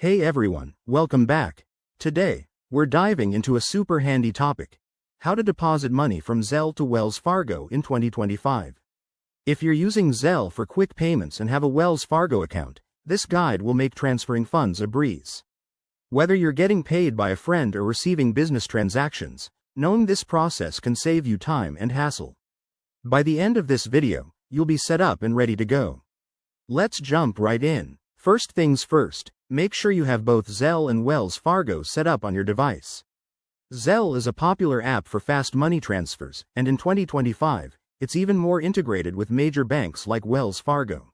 Hey everyone, welcome back. Today, we're diving into a super handy topic: how to deposit money from Zelle to Wells Fargo in 2025. If you're using Zelle for quick payments and have a Wells Fargo account, this guide will make transferring funds a breeze. Whether you're getting paid by a friend or receiving business transactions, knowing this process can save you time and hassle. By the end of this video, you'll be set up and ready to go. Let's jump right in. First things first, make sure you have both Zelle and Wells Fargo set up on your device. Zelle is a popular app for fast money transfers, and in 2025, it's even more integrated with major banks like Wells Fargo.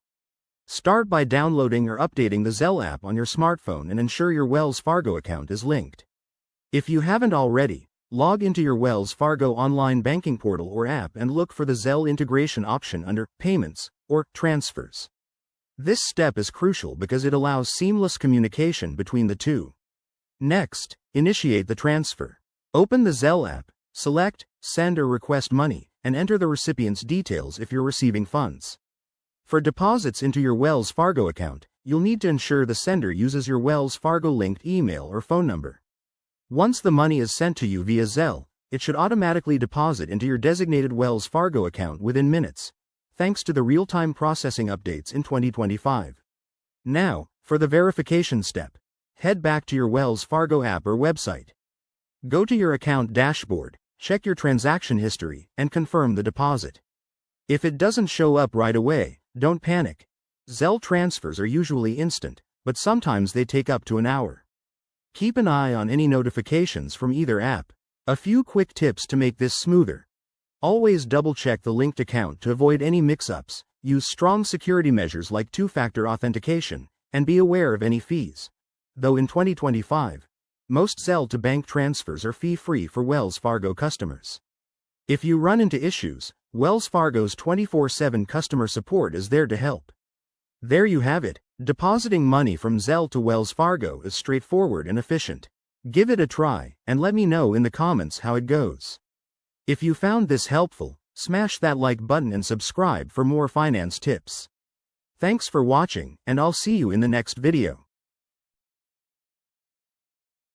Start by downloading or updating the Zelle app on your smartphone and ensure your Wells Fargo account is linked. If you haven't already, log into your Wells Fargo online banking portal or app and look for the Zelle integration option under Payments or Transfers. This step is crucial because it allows seamless communication between the two. Next, initiate the transfer. Open the Zelle app, select Send or Request Money, and enter the recipient's details if you're receiving funds. For deposits into your Wells Fargo account, you'll need to ensure the sender uses your Wells Fargo linked email or phone number. Once the money is sent to you via Zelle, it should automatically deposit into your designated Wells Fargo account within minutes, thanks to the real-time processing updates in 2025. Now, for the verification step, head back to your Wells Fargo app or website. Go to your account dashboard, check your transaction history, and confirm the deposit. If it doesn't show up right away, don't panic. Zelle transfers are usually instant, but sometimes they take up to an hour. Keep an eye on any notifications from either app. A few quick tips to make this smoother. Always double-check the linked account to avoid any mix-ups, use strong security measures like two-factor authentication, and be aware of any fees. Though in 2025, most Zelle-to-bank transfers are fee-free for Wells Fargo customers. If you run into issues, Wells Fargo's 24/7 customer support is there to help. There you have it, depositing money from Zelle to Wells Fargo is straightforward and efficient. Give it a try, and let me know in the comments how it goes. If you found this helpful, smash that like button and subscribe for more finance tips. Thanks for watching, and I'll see you in the next video.